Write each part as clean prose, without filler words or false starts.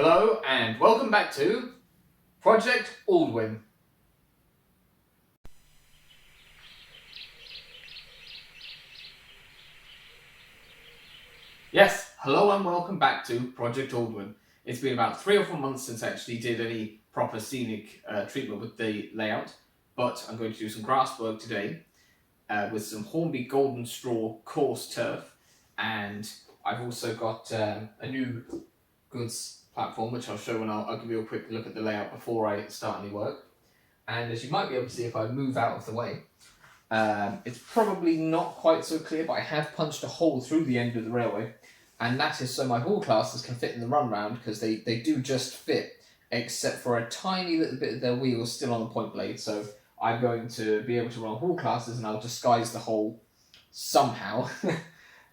Hello and welcome back to Project Aldwyn. Yes, hello and welcome back to Project Aldwyn. It's been about 3 or 4 months since I actually did any proper scenic treatment with the layout, but I'm going to do some grass work today with some Hornby golden straw coarse turf, and I've also got a new goods platform which I'll show, and I'll give you a quick look at the layout before I start any work. And as you might be able to see if I move out of the way, it's probably not quite so clear, but I have punched a hole through the end of the railway, and that is so my haul classes can fit in the run round, because they do just fit, except for a tiny little bit of their wheels still on the point blade. So I'm going to be able to run haul classes, and I'll disguise the hole somehow.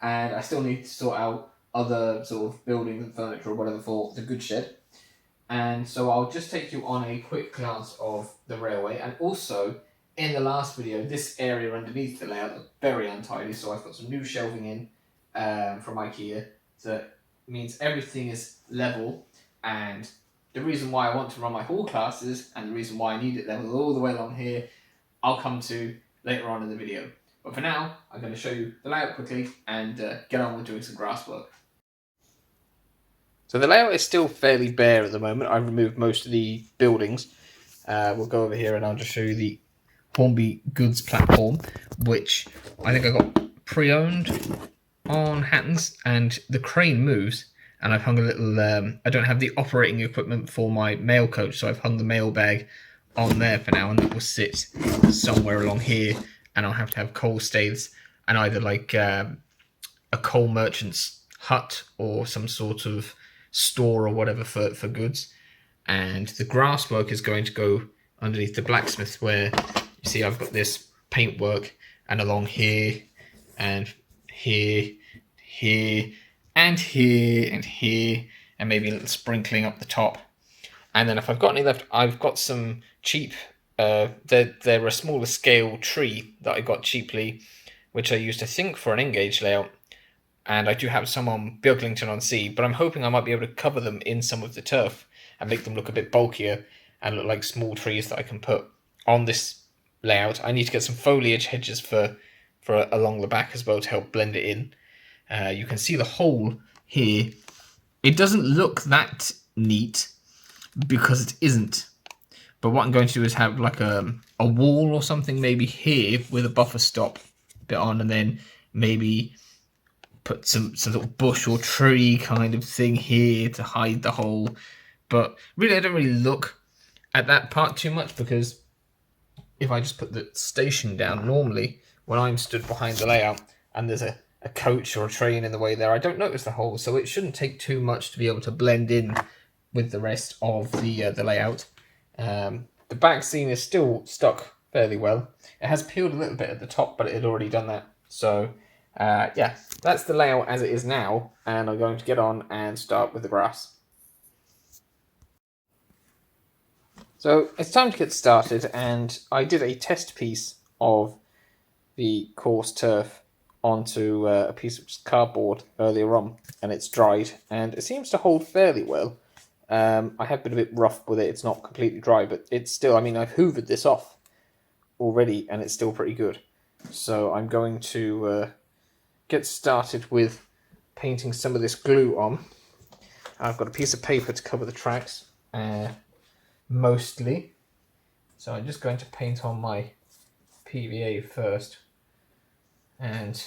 And I still need to sort out other sort of buildings and furniture or whatever for the goods shed. And so I'll just take you on a quick glance of the railway. And also, in the last video, this area underneath the layout looked very untidy, so I've got some new shelving in from IKEA. So that means everything is level, and the reason why I want to run my haul classes and the reason why I need it level all the way along here, I'll come to later on in the video. But for now, I'm going to show you the layout quickly and get on with doing some grass work. So the layout is still fairly bare at the moment. I've removed most of the buildings. We'll go over here and I'll just show you the Hornby goods platform, which I think I got pre-owned on Hattons, and the crane moves, and I've hung a little, I don't have the operating equipment for my mail coach, so I've hung the mail bag on there for now, and it will sit somewhere along here, and I'll have to have coal staves and either like a coal merchant's hut or some sort of store or whatever for goods. And the grass work is going to go underneath the blacksmith, where you see I've got this paintwork, and along here and here, here and here and here, and maybe a little sprinkling up the top. And then if I've got any left, I've got some cheap, they're a smaller scale tree that I got cheaply, which I used I think for an Engage layout. And I do have some on Beaglington-On-Sea, but I'm hoping I might be able to cover them in some of the turf and make them look a bit bulkier and look like small trees that I can put on this layout. I need to get some foliage hedges for along the back as well to help blend it in. You can see the hole here. It doesn't look that neat because it isn't. But what I'm going to do is have like a wall or something maybe here with a buffer stop bit on, and then maybe put some little bush or tree kind of thing here to hide the hole. But really, I don't really look at that part too much, because if I just put the station down, normally when I'm stood behind the layout and there's a coach or a train in the way there, I don't notice the hole, so it shouldn't take too much to be able to blend in with the rest of the layout. The back scene is still stuck fairly well. It has peeled a little bit at the top, but it had already done that. So yeah, that's the layout as it is now, and I'm going to get on and start with the grass. So it's time to get started, and I did a test piece of the coarse turf onto a piece of cardboard earlier on, and it's dried, and it seems to hold fairly well. I have been a bit rough with it. It's not completely dry, but it's still, I mean, I've hoovered this off already, and it's still pretty good. So I'm going to get started with painting some of this glue on. I've got a piece of paper to cover the tracks, mostly. So I'm just going to paint on my PVA first, and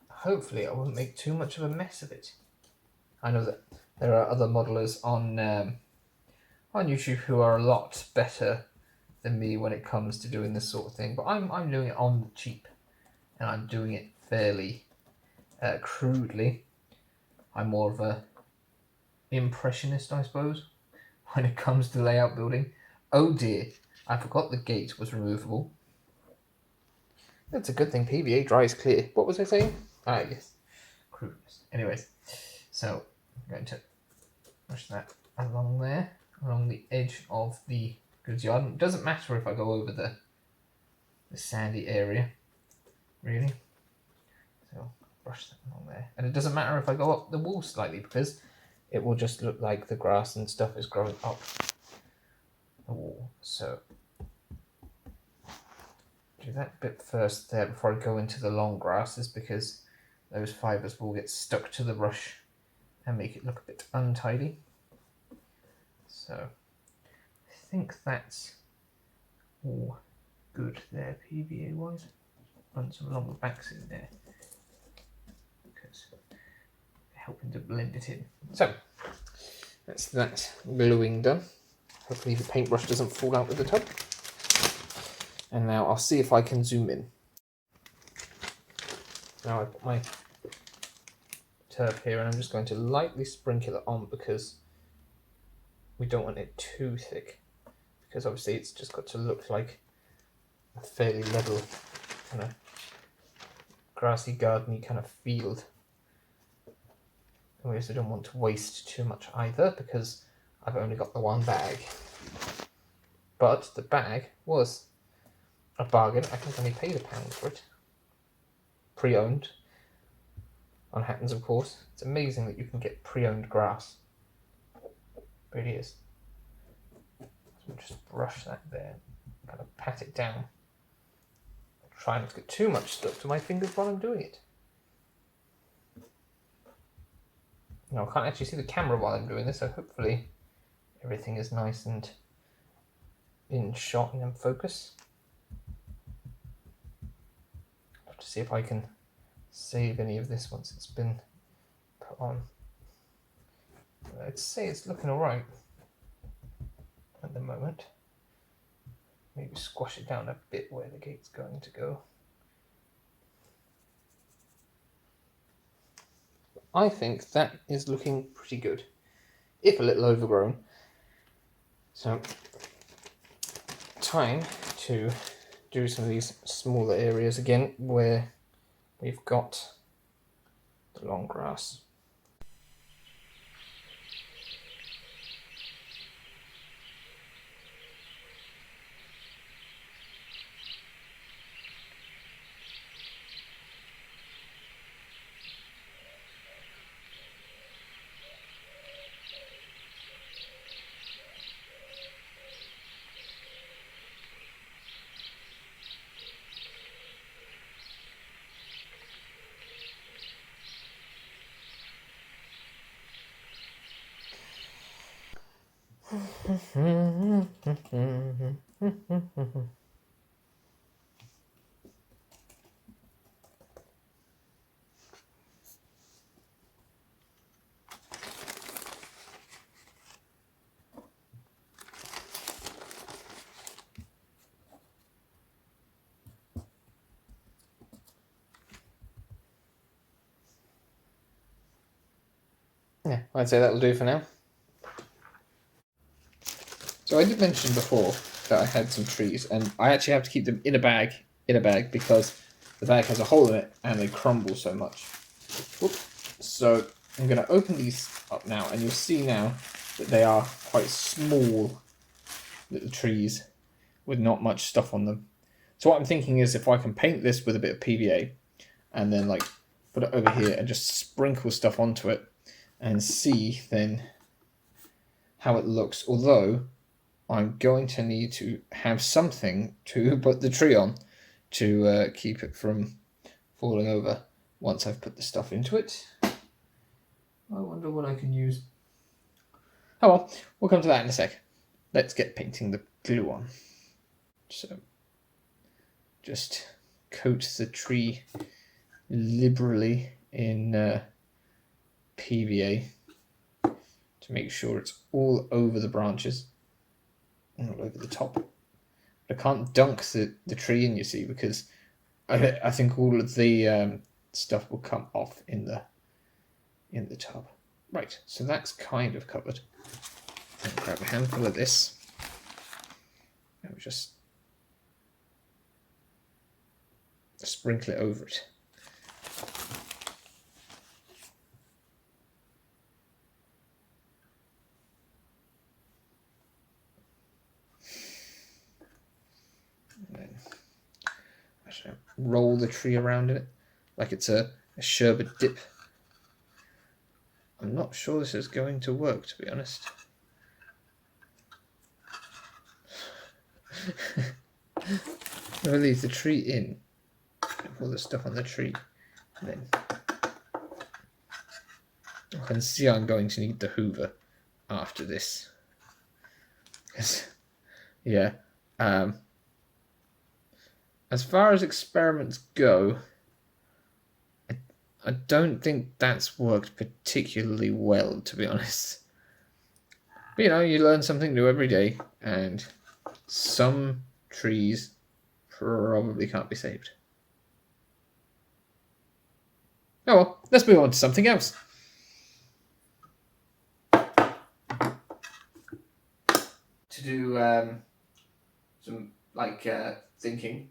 hopefully I won't make too much of a mess of it. I know that there are other modelers on YouTube who are a lot better than me when it comes to doing this sort of thing, but I'm doing it on the cheap, and I'm doing it fairly crudely. I'm more of a impressionist, I suppose, when it comes to layout building. Oh dear, I forgot the gate was removable. That's a good thing PVA dries clear. What was I saying? Ah, yes, crudeness. Anyways, so I'm going to push that along there, along the edge of the goods yard. It doesn't matter if I go over the sandy area, really. So brush that along there. And it doesn't matter if I go up the wall slightly, because it will just look like the grass and stuff is growing up. So do that bit first there before I go into the long grasses, because those fibres will get stuck to the brush and make it look a bit untidy. So I think that's all good there, PVA wise. Run some longer backs in there because they're helping to blend it in. So that's that gluing done. Hopefully the paintbrush doesn't fall out of the tub. And now I'll see if I can zoom in. Now I put my turf here and I'm just going to lightly sprinkle it on because we don't want it too thick, because obviously it's just got to look like a fairly level kind of grassy gardeny kind of field. And we also don't want to waste too much either because I've only got the one bag. But the bag was a bargain. I think I only paid £1 for it. Pre-owned. On Hattons, of course. It's amazing that you can get pre-owned grass. It really is. So we'll just brush that there. Kind of pat it down. Try not to get too much stuck to my fingers while I'm doing it. Now I can't actually see the camera while I'm doing this, so hopefully everything is nice and in shot and in focus. I'll have to see if I can save any of this once it's been put on. I'd say it's looking alright at the moment. Maybe squash it down a bit where the gate's going to go. I think that is looking pretty good, if a little overgrown. So, time to do some of these smaller areas again where we've got the long grass. Yeah, I'd say that'll do for now. So I did mention before that I had some trees, and I actually have to keep them in a bag because the bag has a hole in it and they crumble so much. Oops. So I'm going to open these up now, and you'll see now that they are quite small little trees with not much stuff on them. So what I'm thinking is if I can paint this with a bit of PVA and then like put it over here and just sprinkle stuff onto it and see then how it looks. Although I'm going to need to have something to put the tree on to keep it from falling over once I've put the stuff into it. I wonder what I can use. Oh well, we'll come to that in a sec. Let's get painting the glue on. So just coat the tree liberally in PVA to make sure it's all over the branches and all over the top. I can't dunk the tree in, you see, because I think all of the stuff will come off in the tub. Right, so that's kind of covered. I'll grab a handful of this and we'll just sprinkle it over it. And then I should roll the tree around in it like it's a sherbet dip. I'm not sure this is going to work, to be honest. I'll leave the tree in, all the stuff on the tree, and then I can see I'm going to need the Hoover after this. Yeah. As far as experiments go, I don't think that's worked particularly well, to be honest. But, you know, you learn something new every day, and some trees probably can't be saved. Oh well, let's move on to something else. To do some, like, thinking.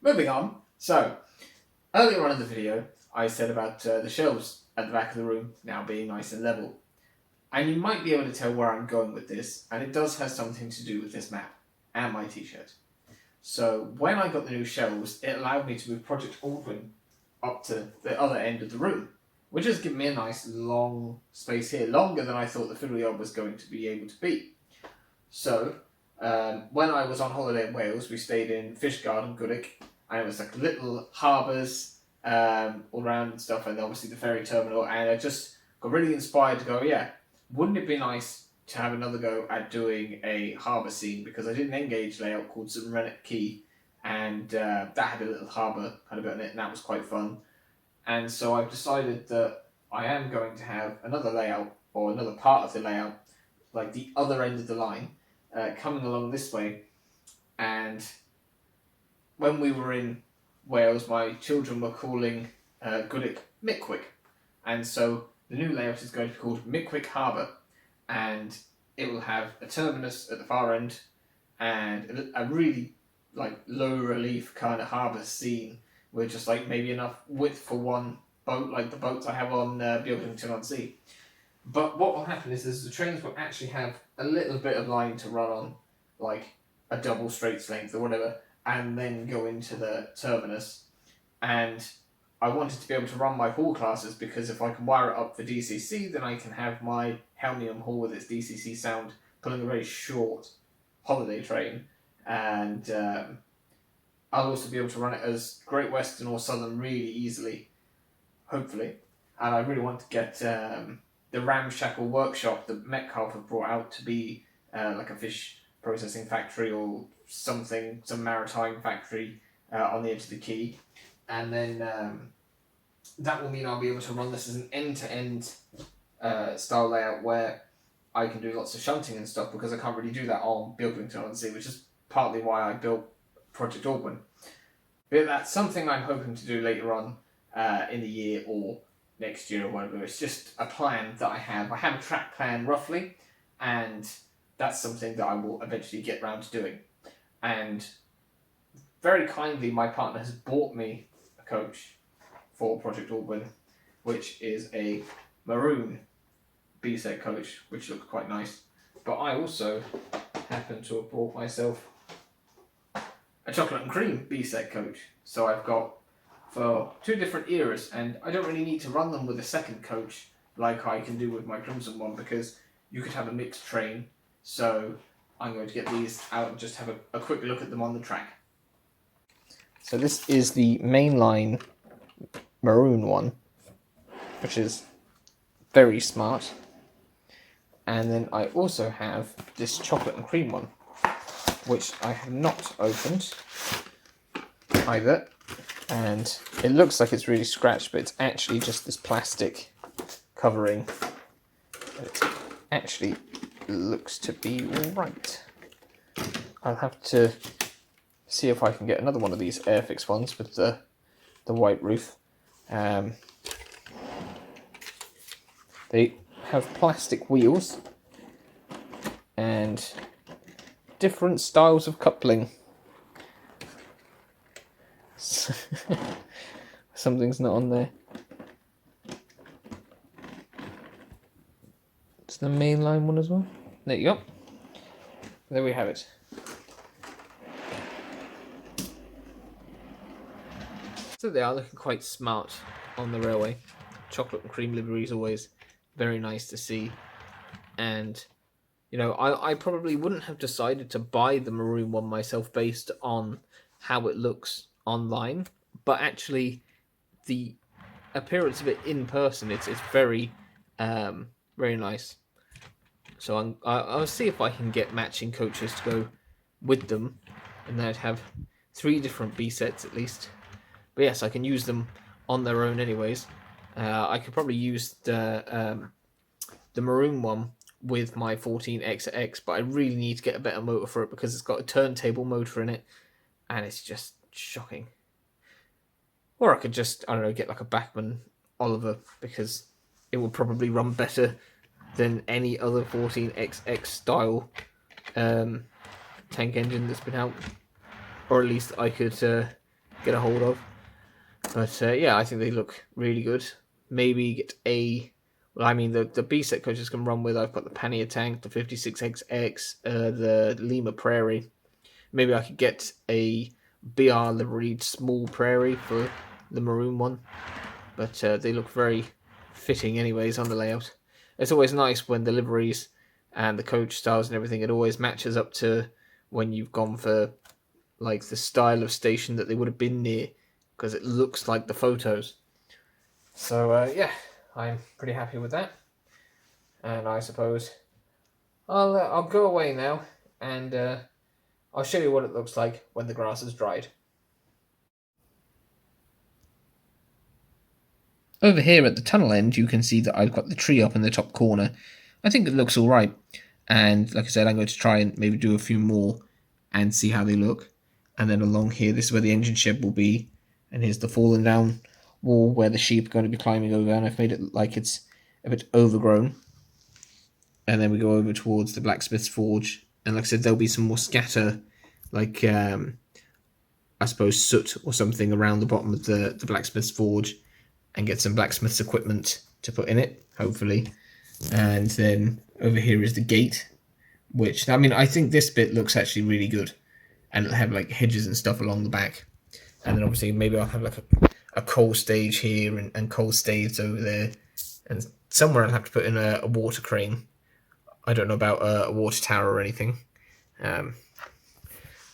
Moving on. So, earlier on in the video, I said about the shelves at the back of the room now being nice and level. And you might be able to tell where I'm going with this, and it does have something to do with this map and my t-shirt. So, when I got the new shelves, it allowed me to move Project Aldwyn up to the other end of the room, which has given me a nice long space here, longer than I thought the fiddle yard was going to be able to be. So, when I was on holiday in Wales, we stayed in Fishguard and Goodwick, and it was like little harbours all around and stuff, and obviously the ferry terminal, and I just got really inspired to go, yeah, wouldn't it be nice to have another go at doing a harbour scene, because I did an Engage layout called St Rennet Quay, and that had a little harbour kind of bit on it, and that was quite fun. And so I've decided that I am going to have another layout, or another part of the layout, like the other end of the line, coming along this way. And when we were in Wales, my children were calling Goodwick Mickwick, and so the new layout is going to be called Mickwick Harbour, and it will have a terminus at the far end and a really like low relief kind of harbour scene with just like maybe enough width for one boat, like the boats I have on Beaglington-On-Sea. But what will happen is the trains will actually have a little bit of line to run on, like a double straight length or whatever, and then go into the terminus. And I wanted to be able to run my hall classes, because if I can wire it up for DCC, then I can have my Helmium hall with its DCC sound pulling a very short holiday train. And I'll also be able to run it as Great Western or Southern really easily, hopefully. And I really want to get the ramshackle workshop that Metcalf have brought out to be like a fish processing factory or something, some maritime factory on the edge of the quay. And then that will mean I'll be able to run this as an end-to-end style layout where I can do lots of shunting and stuff, because I can't really do that on Beaglington-On-Sea, which is partly why I built Project Aldwyn. But that's something I'm hoping to do later on in the year or next year or whatever. It's just a plan that I have. I have a track plan roughly, and that's something that I will eventually get round to doing. And very kindly, my partner has bought me a coach for Project Aldwyn, which is a maroon B-set coach, which looks quite nice. But I also happen to have bought myself a chocolate and cream B-set coach. So I've got for two different eras, and I don't really need to run them with a second coach like I can do with my Crimson one, because you could have a mixed train. So I'm going to get these out and just have a quick look at them on the track. So this is the mainline maroon one, which is very smart. And then I also have this chocolate and cream one, which I have not opened either. And it looks like it's really scratched, but it's actually just this plastic covering. It actually looks to be right. I'll have to see if I can get another one of these Airfix ones with the white roof. They have plastic wheels and different styles of coupling. Something's not on there. to the mainline one as well. There you go. There we have it. So they are looking quite smart on the railway. Chocolate and cream livery is always very nice to see. And, you know, I probably wouldn't have decided to buy the maroon one myself based on how it looks online. But actually, the appearance of it in person, it's very, very nice. So I'll see if I can get matching coaches to go with them. And then I'd have 3 different B sets at least. But yes, I can use them on their own anyways. I could probably use the maroon one with my 14XX, but I really need to get a better motor for it because it's got a turntable motor in it, and it's just shocking. Or I could just, I don't know, get like a Bachmann Oliver, because it will probably run better than any other 14XX style tank engine that's been out, or at least I could get a hold of. But yeah, I think they look really good. Maybe get a... Well, I mean, the B set coaches can run with. I've got the Pannier tank, the 56XX, the Lima Prairie. Maybe I could get a BR liveried small Prairie for the maroon one. But they look very fitting anyways on the layout. It's always nice when the liveries and the coach styles and everything, it always matches up to when you've gone for like the style of station that they would have been near, because it looks like the photos. So yeah, I'm pretty happy with that. And I suppose I'll go away now, and I'll show you what it looks like when the grass is dried. Over here at the tunnel end, you can see that I've got the tree up in the top corner. I think it looks alright. And like I said, I'm going to try and maybe do a few more and see how they look. And then along here, this is where the engine shed will be. And here's the fallen down wall where the sheep are going to be climbing over. And I've made it like it's a bit overgrown. And then we go over towards the blacksmith's forge. And like I said, there'll be some more scatter, like I suppose soot or something around the bottom of the blacksmith's forge. And get some blacksmith's equipment to put in it, hopefully. And then over here is the gate, which, I mean, I think this bit looks actually really good. And it'll have like hedges and stuff along the back. And then obviously maybe I'll have like a coal stage here and coal staves over there. And somewhere I'll have to put in a water crane. I don't know about a water tower or anything. The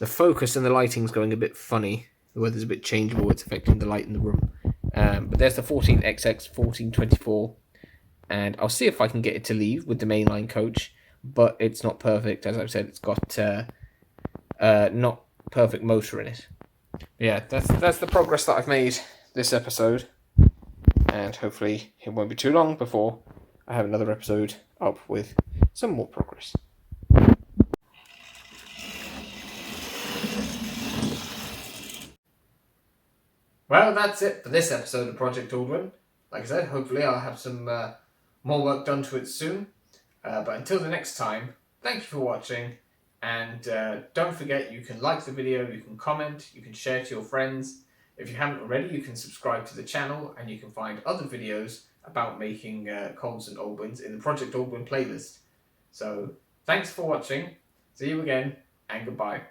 focus and the lighting's going a bit funny. The weather's a bit changeable, it's affecting the light in the room. But there's the 14XX 1424, and I'll see if I can get it to leave with the mainline coach, but it's not perfect. As I've said, it's got not perfect motor in it. Yeah, that's the progress that I've made this episode, and hopefully it won't be too long before I have another episode up with some more progress. Well, that's it for this episode of Project Aldwyn. Like I said, hopefully I'll have some more work done to it soon. But until the next time, thank you for watching. And don't forget, you can like the video, you can comment, you can share to your friends. If you haven't already, you can subscribe to the channel, and you can find other videos about making Coarse and Aldwyns in the Project Aldwyn playlist. So, thanks for watching, see you again, and goodbye.